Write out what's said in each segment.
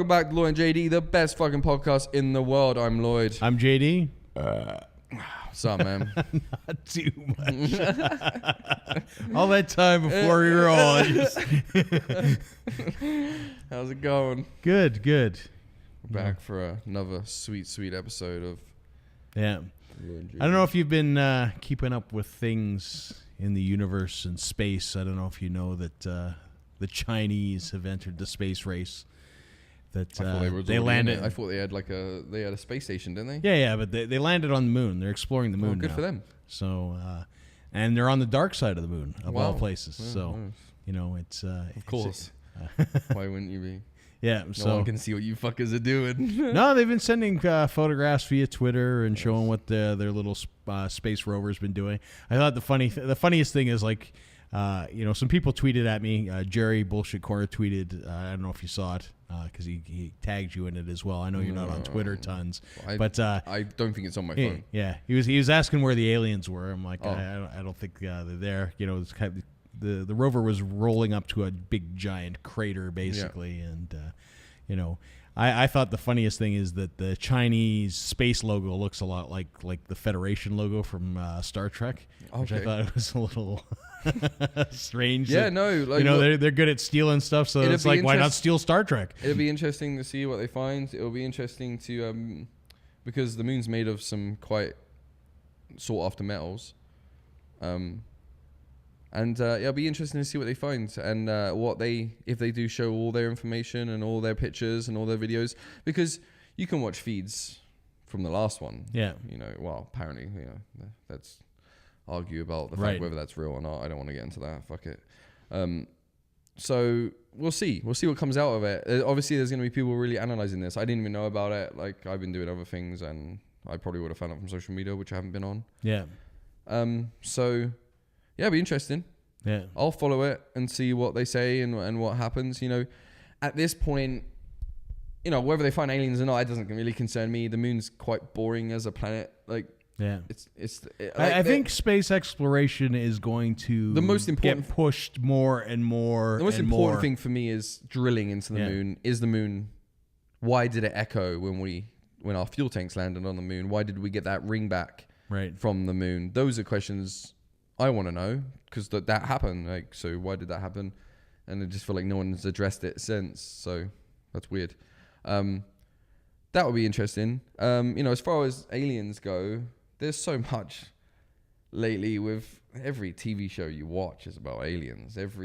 welcome back to Lloyd and JD, the best fucking podcast in the world. I'm Lloyd. I'm JD. What's up, man? Not too much. All that time before we were on. How's it going? Good. We're back for another sweet episode of Yeah. I don't know if you've been keeping up with things in the universe and space. I don't know if you know that the Chinese have entered the space race. That they landed. I thought they had a space station, didn't they? Yeah, but they landed on the moon. They're exploring the moon. Good now. for them. So, and they're on the dark side of the moon of all places. Yeah, so, nice. you know, it's of course. Why wouldn't you be? Yeah, No one can see what you fuckers are doing. No, they've been sending photographs via Twitter and showing what their little space rover's been doing. I thought the funniest thing is some people tweeted at me. Jerry Bullshit Corner tweeted. I don't know if you saw it because he tagged you in it as well. I know you're not on Twitter tons, but I don't think it's on my phone. Yeah, he was asking where the aliens were. I'm like, I don't think they're there. You know, it's kind of, the rover was rolling up to a big giant crater basically, and I thought the funniest thing is that the Chinese space logo looks a lot like the Federation logo from Star Trek, which I thought it was a little strange. Yeah, they're good at stealing stuff, so it's like, why not steal Star Trek? It'll be interesting to see what they find. It'll be interesting to because the moon's made of some quite sought after metals. It'll be interesting to see what they find and if they do show all their information and all their pictures and all their videos, because you can watch feeds from the last one. Yeah. Apparently, that's argue about the fact whether that's real or not. I don't want to get into that. Fuck it. So we'll see. We'll see what comes out of it. Obviously, there's going to be people really analyzing this. I didn't even know about it. Like, I've been doing other things, and I probably would have found it from social media, which I haven't been on. Yeah. So, yeah, it'll be interesting. Yeah. I'll follow it and see what they say and what happens. At this point, whether they find aliens or not, it doesn't really concern me. The moon's quite boring as a planet. Yeah. I think space exploration is going to get pushed more and more. The most important thing for me is drilling into the moon. Is the moon? Why did it echo when our fuel tanks landed on the moon? Why did we get that ring back from the moon? Those are questions I want to know, because that happened. So why did that happen? And I just feel like no one's addressed it since. So that's weird. That would be interesting. As far as aliens go, there's so much lately with every TV show you watch is about aliens. If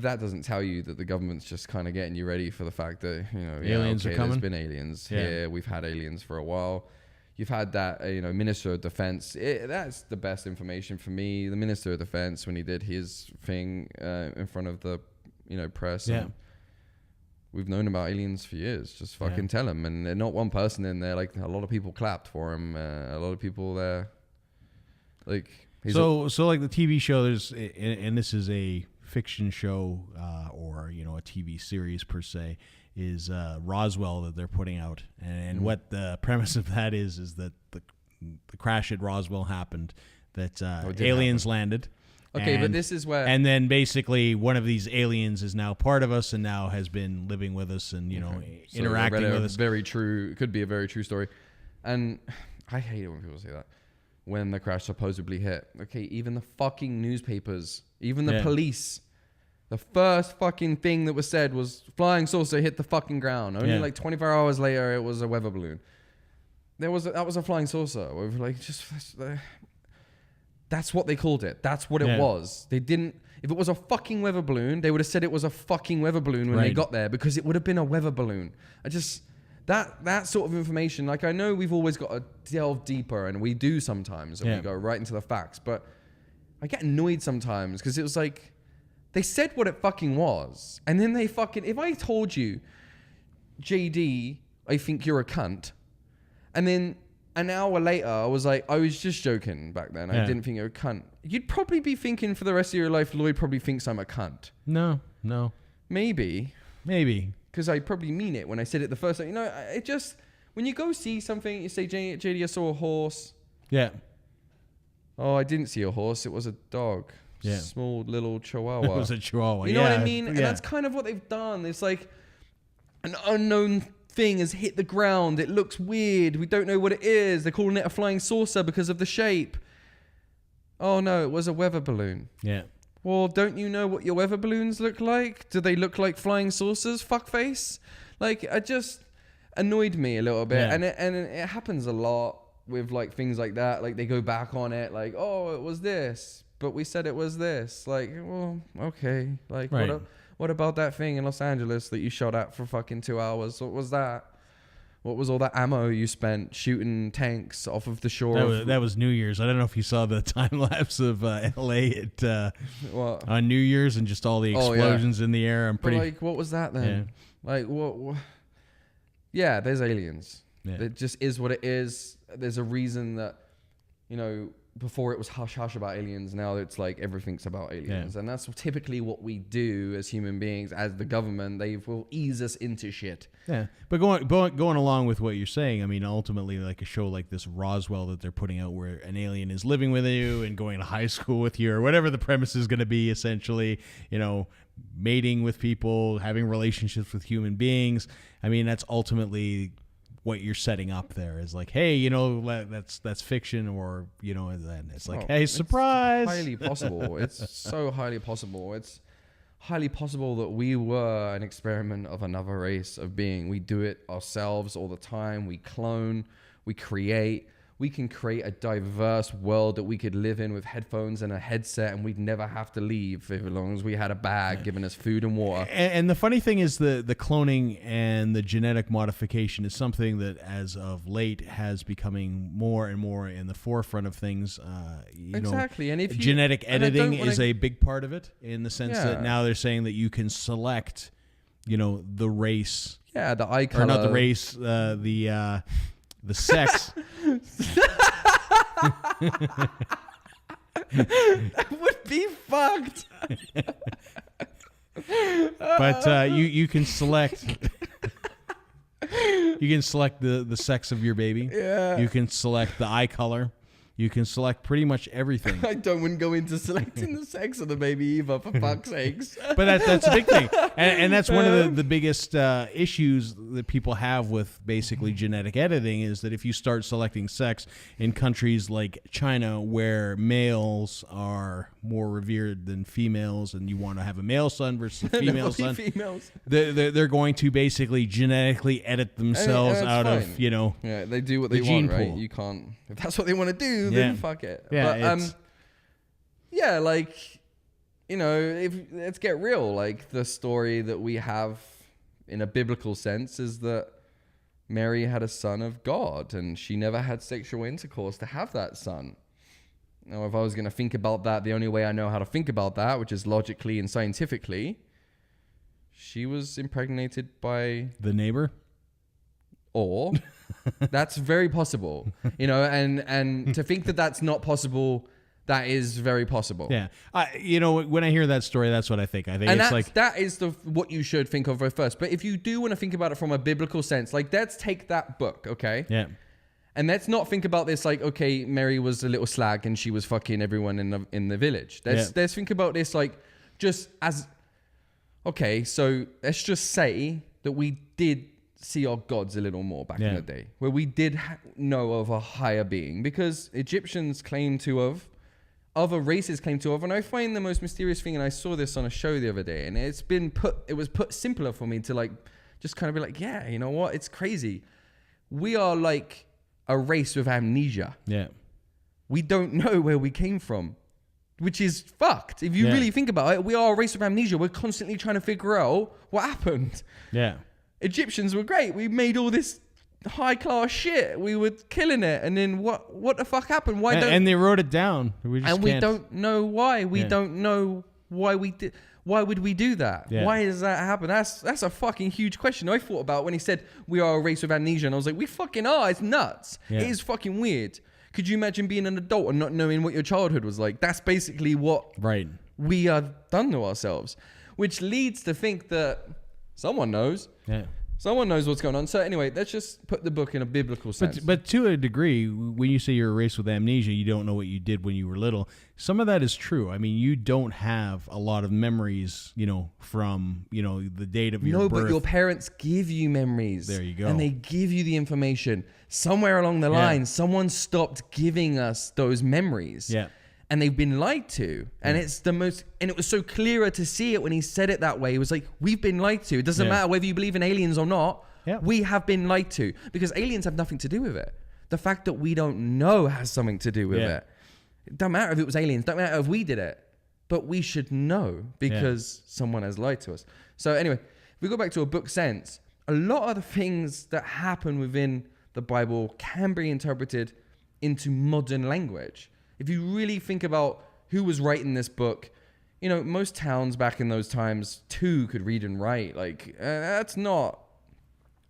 that doesn't tell you that the government's just kind of getting you ready for the fact that, aliens are coming. There's been aliens here. We've had aliens for a while. You've had that, Minister of Defense. That's the best information for me. The Minister of Defense, when he did his thing in front of the, press. Yeah. We've known about aliens for years. Just fucking tell them. And not one person in there. Like, a lot of people clapped for him. A lot of people there. Like, so like the TV show, and this is a fiction show or a TV series per se, is Roswell that they're putting out. And what the premise of that is that the crash at Roswell happened, that aliens landed. Okay, but this is where... And then basically one of these aliens is now part of us and now has been living with us and, interacting with us. Very true. It could be a very true story. And I hate it when people say that. When the crash supposedly hit. Okay, even the fucking newspapers, even the police, the first fucking thing that was said was flying saucer hit the fucking ground. Only 24 hours later, it was a weather balloon. That was a flying saucer. We were like, that's what they called it. That's what it was. They didn't... If it was a fucking weather balloon, they would have said it was a fucking weather balloon when they got there, because it would have been a weather balloon. That sort of information, like, I know we've always got to delve deeper, and we do sometimes, and we go right into the facts, but I get annoyed sometimes because it was like, they said what it fucking was, and then they fucking... If I told you, JD, I think you're a cunt, and then an hour later, I was like, I was just joking back then. I didn't think you're a cunt. You'd probably be thinking for the rest of your life, Lloyd probably thinks I'm a cunt. No. Maybe. Because I probably mean it when I said it the first time. It just... When you go see something, you say, JD, I saw a horse. Yeah. Oh, I didn't see a horse. It was a dog. Yeah. Small little chihuahua. It was a chihuahua. You know what I mean? And that's kind of what they've done. It's like... an unknown thing has hit the ground. It looks weird. We don't know what it is. They're calling it a flying saucer because of the shape. Oh no, it was a weather balloon. Yeah. Well, don't you know what your weather balloons look like? Do they look like flying saucers, fuckface? Like, it just annoyed me a little bit. Yeah. And it happens a lot with like things like that. Like they go back on it like, oh, it was this, but we said it was this. Like, well, okay. Like, right. What about that thing in Los Angeles that you shot at for fucking 2 hours? What was that? What was all that ammo you spent shooting tanks off of the shore? That was New Year's. I don't know if you saw the time lapse of LA on New Year's and just all the explosions in the air. I'm pretty. But like, what was that then? Yeah. Like, what? Yeah, there's aliens. Yeah. It just is what it is. There's a reason that, you know, before it was hush hush about aliens. Now it's like everything's about aliens, and that's typically what we do as human beings. As the government, they will ease us into shit. Yeah, but going along with what you're saying, I mean, ultimately, like a show like this Roswell that they're putting out, where an alien is living with you and going to high school with you, or whatever the premise is going to be, essentially, you know, mating with people, having relationships with human beings. I mean, that's ultimately what you're setting up there is like, hey, you know, that's fiction, or, you know, and then it's like, hey, surprise. It's highly possible. It's so highly possible. It's highly possible that we were an experiment of another race of being. We do it ourselves all the time. We clone, we create. We can create a diverse world that we could live in with headphones and a headset, and we'd never have to leave as long as we had a bag giving us food and water. And the funny thing is the cloning and the genetic modification is something that as of late has becoming more and more in the forefront of things. Exactly. And if genetic editing is a big part of it, in the sense that now they're saying that you can select, you know, the race. Yeah, the eye color. Or not the race, the sex. That would be fucked. But you can select. You can select the sex of your baby. Yeah. You can select the eye color. You can select pretty much everything. I wouldn't go into selecting the sex of the baby either, for fuck's sakes. But that's a big thing. And that's one of the biggest issues that people have with basically genetic editing, is that if you start selecting sex in countries like China, where males are more revered than females, and you want to have a male son versus a female son, they're going to basically genetically edit themselves out fine. Of, you know, yeah, they do what they want, right? You can't, if that's what they want to do, then fuck it. Yeah, but yeah, like, you know, let's get real. Like, the story that we have in a biblical sense is that Mary had a son of God, and she never had sexual intercourse to have that son. Now, if I was going to think about that, the only way I know how to think about that, which is logically and scientifically, she was impregnated by the neighbor. Or that's very possible, you know, and to think that that's not possible, that is very possible. Yeah. You know, when I hear that story, that's what I think. I think and it's like, that is what you should think of first. But if you do want to think about it from a biblical sense, like, let's take that book. Okay. Yeah. And let's not think about this like, okay, Mary was a little slag and she was fucking everyone in the village. Let's think about this like, just as, okay, so let's just say that we did see our gods a little more back in the day, where we did know of a higher being, because Egyptians claim to have, other races claim to have, and I find the most mysterious thing, and I saw this on a show the other day, and it was put simpler for me to like, just kind of be like, yeah, you know what, it's crazy. We are like a race with amnesia. Yeah. We don't know where we came from, which is fucked. If you really think about it, we are a race with amnesia. We're constantly trying to figure out what happened. Yeah. Egyptians were great. We made all this high class shit. We were killing it. And then what the fuck happened? Why don't... And they wrote it down. We don't know why. We don't know why we did... Why would we do that? Yeah. Why does that happen? That's a fucking huge question. I thought about when he said we are a race with amnesia, and I was like, we fucking are. It's nuts. Yeah. It is fucking weird. Could you imagine being an adult and not knowing what your childhood was like? That's basically what we are done to ourselves, which leads to think that someone knows. Yeah. Someone knows what's going on. So anyway, let's just put the book in a biblical sense. But to a degree, when you say you're erased with amnesia, you don't know what you did when you were little. Some of that is true. I mean, you don't have a lot of memories, from, the date of your birth. No, but your parents give you memories. There you go. And they give you the information. Somewhere along the line, someone stopped giving us those memories. Yeah. And they've been lied to. And it's and it was so clearer to see it when he said it that way. It was like, we've been lied to. It doesn't matter whether you believe in aliens or not. Yeah. We have been lied to. Because aliens have nothing to do with it. The fact that we don't know has something to do with it. It doesn't matter if it was aliens. It doesn't matter if we did it. But we should know because someone has lied to us. So anyway, if we go back to a book sense, a lot of the things that happen within the Bible can be interpreted into modern language. If you really think about who was writing this book, most towns back in those times, 2 could read and write. Like, that's not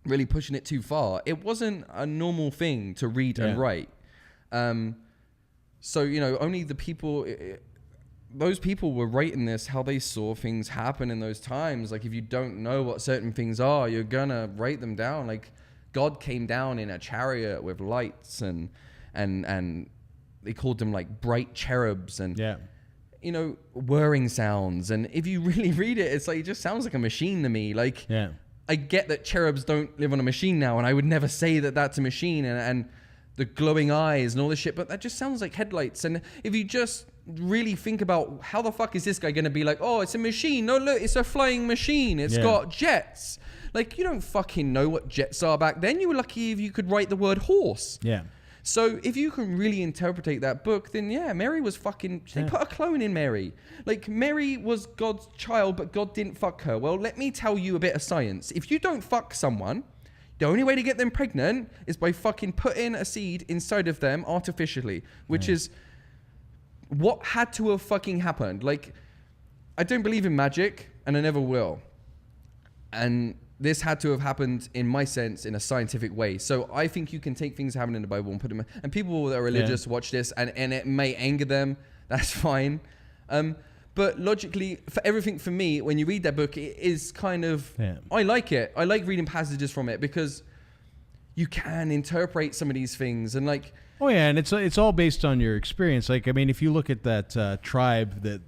really pushing it too far. It wasn't a normal thing to read and write. So, only the people, those people were writing this, how they saw things happen in those times. Like, if you don't know what certain things are, you're gonna write them down. Like, God came down in a chariot with lights and they called them like bright cherubs and, whirring sounds. And if you really read it, it's like, it just sounds like a machine to me. Like, I get that cherubs don't live on a machine now, and I would never say that that's a machine and the glowing eyes and all this shit, but that just sounds like headlights. And if you just really think about how the fuck is this guy going to be like, oh, it's a machine. No, look, it's a flying machine. It's got jets. Like, you don't fucking know what jets are back then. You were lucky if you could write the word horse. Yeah. So if you can really interpret that book, then Mary was fucking, they put a clone in Mary. Like, Mary was God's child, but God didn't fuck her. Well, let me tell you a bit of science. If you don't fuck someone, the only way to get them pregnant is by fucking putting a seed inside of them artificially, which is what had to have fucking happened. Like, I don't believe in magic, and I never will. And this had to have happened, in my sense, in a scientific way. So I think you can take things that happen in the Bible and put them... And people that are religious watch this, and it may anger them. That's fine. But logically, for everything for me, when you read that book, it is kind of... I like it. I like reading passages from it because you can interpret some of these things and like... Oh, yeah, and it's all based on your experience. Like, I mean, if you look at that tribe that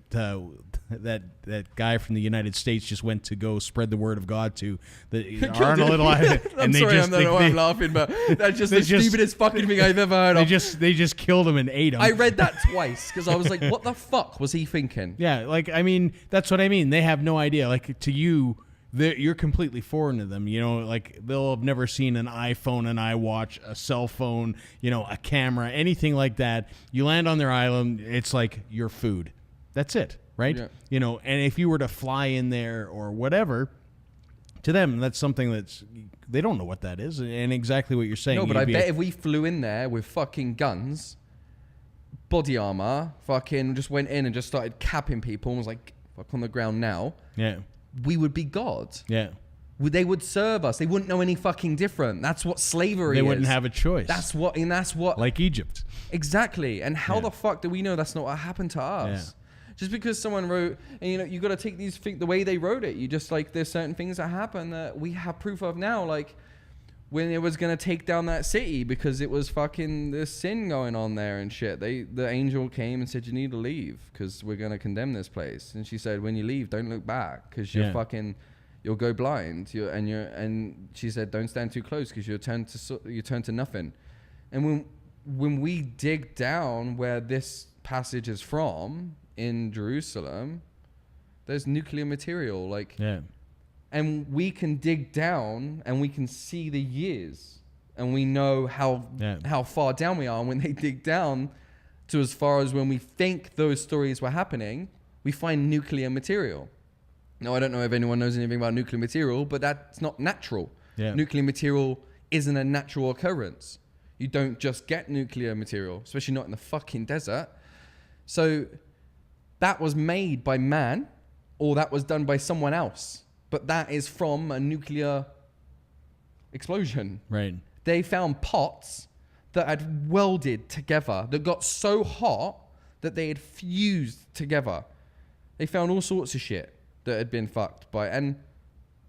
that guy from the United States just went to go spread the word of God to, that aren't a little... I'm sorry, I don't know why I'm laughing, but that's just the stupidest fucking thing I've ever heard of. They just killed him and ate him. I read that twice because I was like, what the fuck was he thinking? Yeah, like, I mean, that's what I mean. They have no idea. Like, to you... you're completely foreign to them, like they'll have never seen an iPhone, an iWatch, a cell phone, a camera, anything like that. You land on their island, it's like your food. That's it, right? Yeah. And if you were to fly in there or whatever, to them, that's something they don't know what that is. And exactly what you're saying. No, but I bet if we flew in there with fucking guns, body armor, fucking just went in and just started capping people and was like, fuck on the ground now. Yeah. We would be God. Yeah. They would serve us. They wouldn't know any fucking different. That's what slavery is. They wouldn't have a choice. That's what... Like Egypt. Exactly. And how the fuck do we know that's not what happened to us? Yeah. Just because someone wrote... And, you got to take these things the way they wrote it. You just, like, there's certain things that happen that we have proof of now. Like, when it was going to take down that city because it was fucking... There's sin going on there and shit. The angel came and said, you need to leave because we're going to condemn this place. And she said, when you leave, don't look back because you're fucking... You'll go blind. And she said, don't stand too close because you turn to nothing. And when we dig down where this passage is from in Jerusalem, there's nuclear material. Like... Yeah. And we can dig down and we can see the years and we know how far down we are. And when they dig down to as far as when we think those stories were happening, we find nuclear material. Now, I don't know if anyone knows anything about nuclear material, but that's not natural. Yeah. Nuclear material isn't a natural occurrence. You don't just get nuclear material, especially not in the fucking desert. So that was made by man or that was done by someone else. But that is from a nuclear explosion. Right. They found pots that had welded together, that got so hot that they had fused together. They found all sorts of shit that had been fucked by. And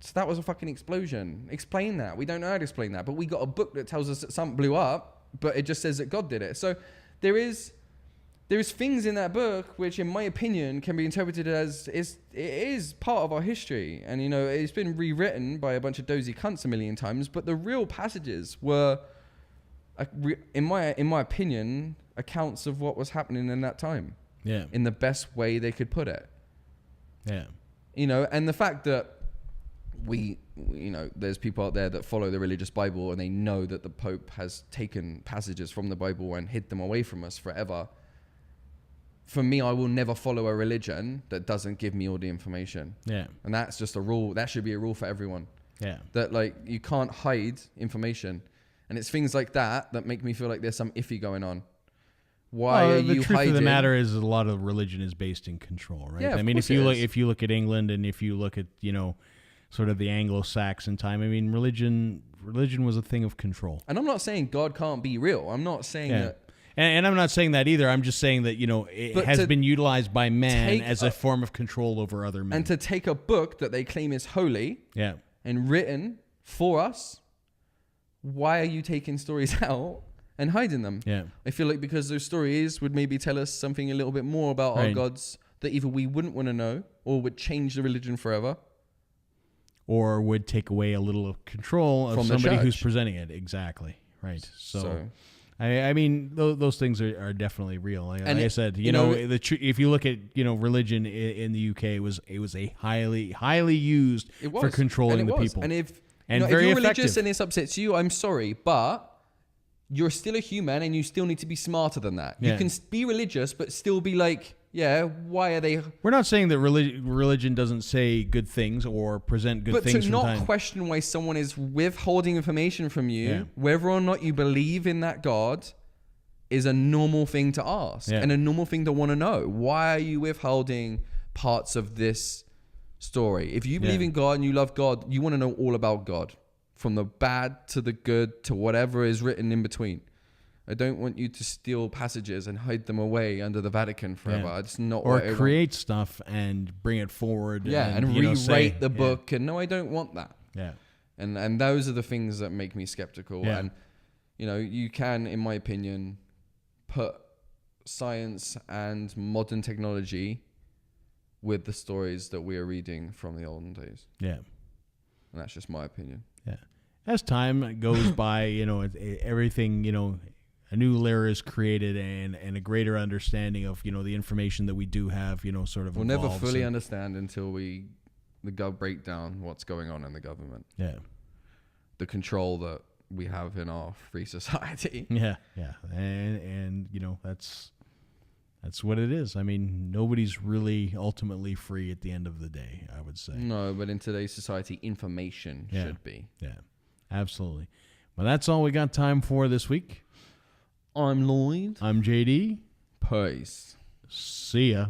So that was a fucking explosion. Explain that. We don't know how to explain that. But we got a book that tells us that something blew up, but it just says that God did it. So there is things in that book which, in my opinion, can be interpreted as it is part of our history. And, you know, it's been rewritten by a bunch of dozy cunts a million times. But the real passages were, in my opinion, accounts of what was happening in that time. Yeah. In the best way they could put it. Yeah. You know, and the fact that there's people out there that follow the religious Bible and they know that the Pope has taken passages from the Bible and hid them away from us forever. For me, I will never follow a religion that doesn't give me all the information. Yeah. And that's just a rule. That should be a rule for everyone. Yeah. That, like, you can't hide information. And it's things like that make me feel like there's some iffy going on. Why are you hiding? The truth of the matter is, a lot of religion is based in control, right? Yeah, I mean, if you look at England, and if you look at, you know, sort of the Anglo-Saxon time, I mean, religion was a thing of control. And I'm not saying God can't be real. I'm not saying that. And I'm not saying that either. I'm just saying that, you know, it has been utilized by man as a form of control over other men. And to take a book that they claim is holy, and written for us, why are you taking stories out and hiding them? Yeah. I feel like because those stories would maybe tell us something a little bit more about our gods that either we wouldn't want to know or would change the religion forever. Or would take away a little of control of somebody who's presenting it. Exactly. Right. So I mean, those things are definitely real. Like I said, you know if you look at, you know, religion in the UK, it was a highly used for controlling the people. And if you're religious and this upsets you, I'm sorry, but you're still a human and you still need to be smarter than that. Yeah. You can be religious, but still be like, why are they... We're not saying that religion doesn't say good things or present good things. But to not question why someone is withholding information from you, whether or not you believe in that God, is a normal thing to ask and a normal thing to want to know. Why are you withholding parts of this story? If you believe in God and you love God, you want to know all about God, from the bad to the good to whatever is written in between. I don't want you to steal passages and hide them away under the Vatican forever. Yeah. It's not or create stuff and bring it forward. And rewrite the book. And no, I don't want that. Yeah. And those are the things that make me skeptical. Yeah. And, you know, you can, in my opinion, put science and modern technology with the stories that we are reading from the olden days. Yeah. And that's just my opinion. Yeah. As time goes by, you know, everything, you know, a new layer is created and a greater understanding of, you know, the information that we do have, you know, sort of we'll never fully understand until break down what's going on in the government. Yeah. The control that we have in our free society. Yeah. Yeah. And you know, that's what it is. I mean, nobody's really ultimately free at the end of the day, I would say. No, but in today's society, information should be. Yeah, absolutely. Well, that's all we got time for this week. I'm Lloyd. I'm JD. Peace. See ya.